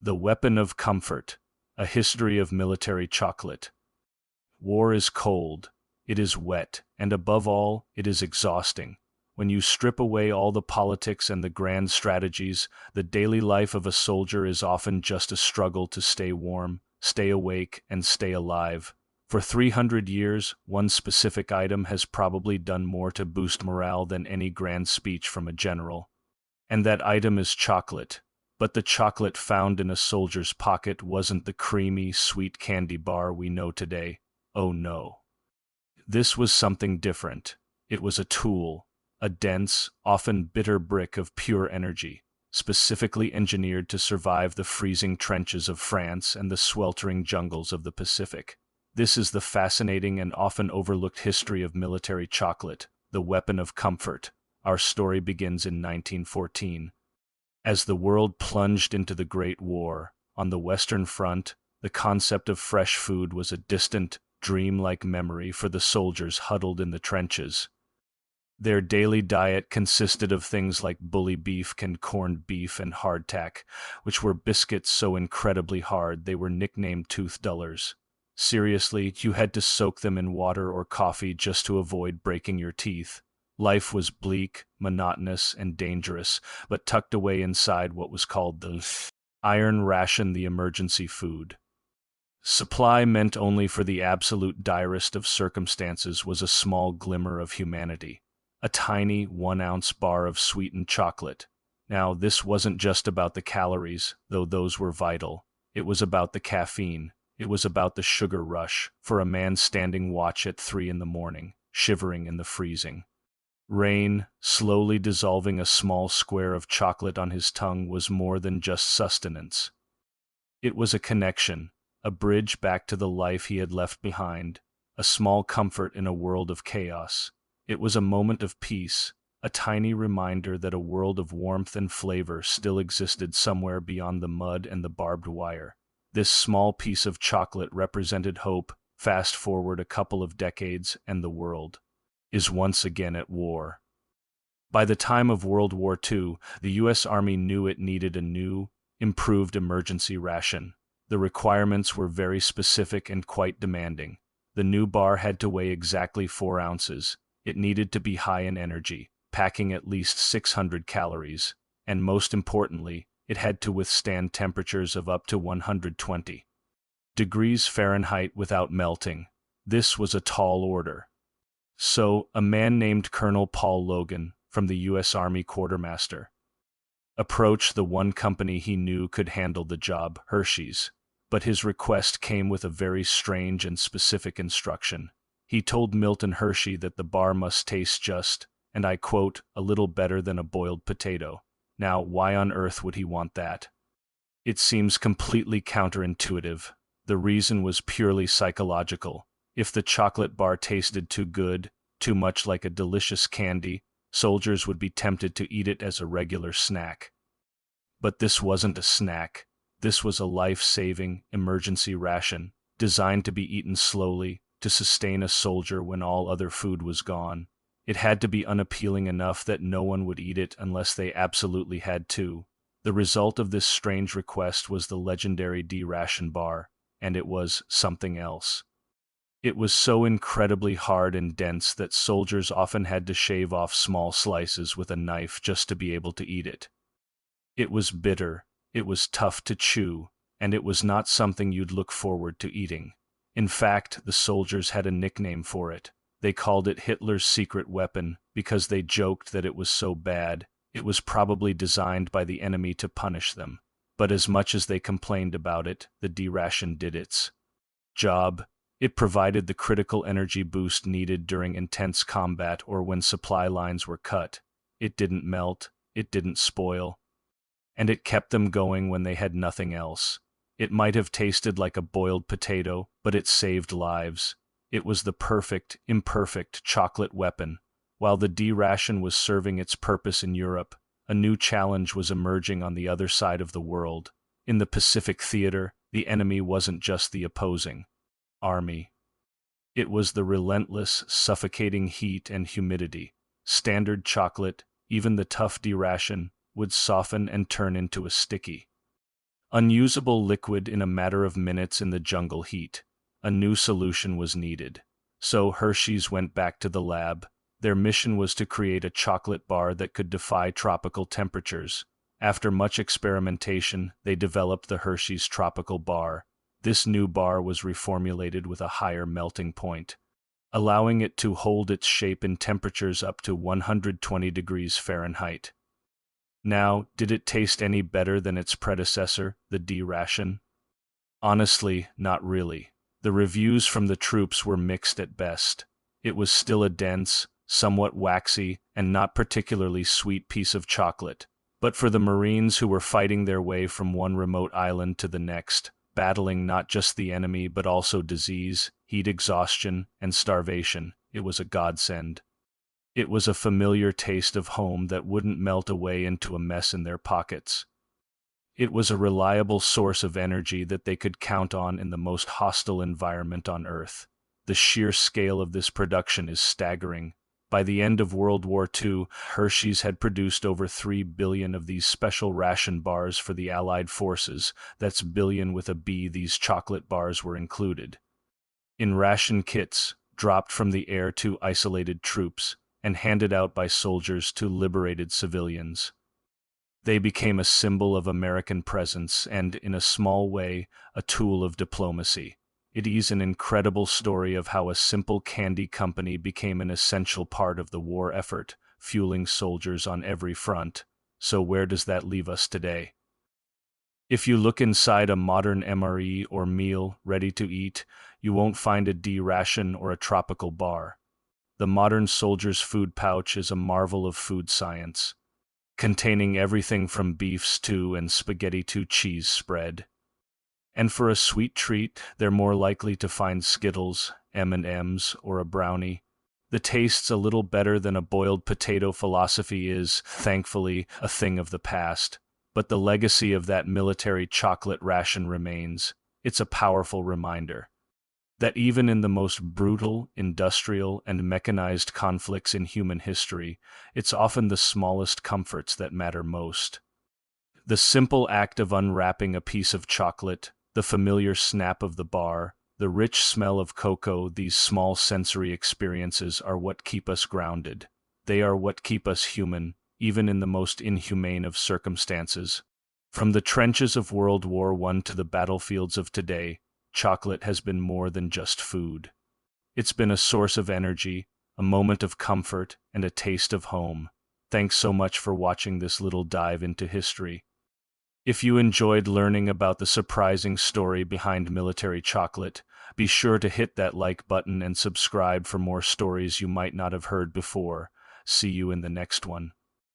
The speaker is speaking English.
The Weapon of Comfort, A History of Military Chocolate. War is cold, it is wet, and above all, it is exhausting. When you strip away all the politics and the grand strategies, the daily life of a soldier is often just a struggle to stay warm, stay awake, and stay alive. For 300 years, one specific item has probably done more to boost morale than any grand speech from a general. And that item is chocolate. But the chocolate found in a soldier's pocket wasn't the creamy, sweet candy bar we know today. Oh no. This was something different. It was a tool, a dense, often bitter brick of pure energy, specifically engineered to survive the freezing trenches of France and the sweltering jungles of the Pacific. This is the fascinating and often overlooked history of military chocolate, the weapon of comfort. Our story begins in 1914. As the world plunged into the Great War, on the Western Front, the concept of fresh food was a distant, dream-like memory for the soldiers huddled in the trenches. Their daily diet consisted of things like bully beef and corned beef and hardtack, which were biscuits so incredibly hard they were nicknamed tooth dullers. Seriously, you had to soak them in water or coffee just to avoid breaking your teeth. Life was bleak, monotonous, and dangerous, but tucked away inside what was called the iron ration, the emergency food. Supply meant only for the absolute direst of circumstances was a small glimmer of humanity, a tiny 1-ounce bar of sweetened chocolate. Now, this wasn't just about the calories, though those were vital. It was about the caffeine. It was about the sugar rush for a man standing watch at 3 in the morning, shivering in the freezing rain. Slowly dissolving a small square of chocolate on his tongue was more than just sustenance. It was a connection, a bridge back to the life he had left behind, a small comfort in a world of chaos. It was a moment of peace, a tiny reminder that a world of warmth and flavor still existed somewhere beyond the mud and the barbed wire. This small piece of chocolate represented hope. Fast forward a couple of decades, and the world is once again at war. By the time of World War II, the U.S. Army knew it needed a new, improved emergency ration. The requirements were very specific and quite demanding. The new bar had to weigh exactly 4 ounces. It needed to be high in energy, packing at least 600 calories, and most importantly, it had to withstand temperatures of up to 120 degrees Fahrenheit without melting. This was a tall order. So, a man named Colonel Paul Logan, from the U.S. Army Quartermaster, approached the one company he knew could handle the job, Hershey's. But his request came with a very strange and specific instruction. He told Milton Hershey that the bar must taste just, and I quote, a little better than a boiled potato. Now, why on earth would he want that? It seems completely counterintuitive. The reason was purely psychological. If the chocolate bar tasted too good, too much like a delicious candy, soldiers would be tempted to eat it as a regular snack. But this wasn't a snack. This was a life-saving, emergency ration, designed to be eaten slowly, to sustain a soldier when all other food was gone. It had to be unappealing enough that no one would eat it unless they absolutely had to. The result of this strange request was the legendary D-Ration bar, and it was something else. It was so incredibly hard and dense that soldiers often had to shave off small slices with a knife just to be able to eat it. It was bitter, it was tough to chew, and it was not something you'd look forward to eating. In fact, the soldiers had a nickname for it. They called it Hitler's secret weapon because they joked that it was so bad, it was probably designed by the enemy to punish them. But as much as they complained about it, the D-Ration did its job. It provided the critical energy boost needed during intense combat or when supply lines were cut. It didn't melt, it didn't spoil, and it kept them going when they had nothing else. It might have tasted like a boiled potato, but it saved lives. It was the perfect, imperfect chocolate weapon. While the D-Ration was serving its purpose in Europe, a new challenge was emerging on the other side of the world. In the Pacific theater, the enemy wasn't just the opposing army. It was the relentless, suffocating heat and humidity. Standard chocolate, even the tough D-Ration, would soften and turn into a sticky, Unusable liquid in a matter of minutes in the jungle heat. A new solution was needed. So Hershey's went back to the lab. Their mission was to create a chocolate bar that could defy tropical temperatures. After much experimentation, they developed the Hershey's Tropical Bar. This new bar was reformulated with a higher melting point, allowing it to hold its shape in temperatures up to 120 degrees Fahrenheit. Now, did it taste any better than its predecessor, the D-Ration? Honestly, not really. The reviews from the troops were mixed at best. It was still a dense, somewhat waxy, and not particularly sweet piece of chocolate. But for the Marines who were fighting their way from one remote island to the next, battling not just the enemy but also disease, heat exhaustion, and starvation, it was a godsend. It was a familiar taste of home that wouldn't melt away into a mess in their pockets. It was a reliable source of energy that they could count on in the most hostile environment on Earth. The sheer scale of this production is staggering. By the end of World War II, Hershey's had produced over 3 billion of these special ration bars for the Allied forces. That's billion with a B. These chocolate bars were included in ration kits, dropped from the air to isolated troops, and handed out by soldiers to liberated civilians. They became a symbol of American presence and, in a small way, a tool of diplomacy. It is an incredible story of how a simple candy company became an essential part of the war effort, fueling soldiers on every front. So where does that leave us today? If you look inside a modern MRE or meal ready to eat, you won't find a D-Ration or a tropical bar. The modern soldier's food pouch is a marvel of food science, containing everything from beef stew and spaghetti to cheese spread. And for a sweet treat, they're more likely to find Skittles, M&Ms, or a brownie. The taste's a little better than a boiled potato philosophy is, thankfully, a thing of the past. But the legacy of that military chocolate ration remains. It's a powerful reminder that even in the most brutal, industrial, and mechanized conflicts in human history, it's often the smallest comforts that matter most. The simple act of unwrapping a piece of chocolate, the familiar snap of the bar, the rich smell of cocoa, these small sensory experiences are what keep us grounded. They are what keep us human, even in the most inhumane of circumstances. From the trenches of World War I to the battlefields of today, chocolate has been more than just food. It's been a source of energy, a moment of comfort, and a taste of home. Thanks so much for watching this little dive into history. If you enjoyed learning about the surprising story behind military chocolate, be sure to hit that like button and subscribe for more stories you might not have heard before. See you in the next one.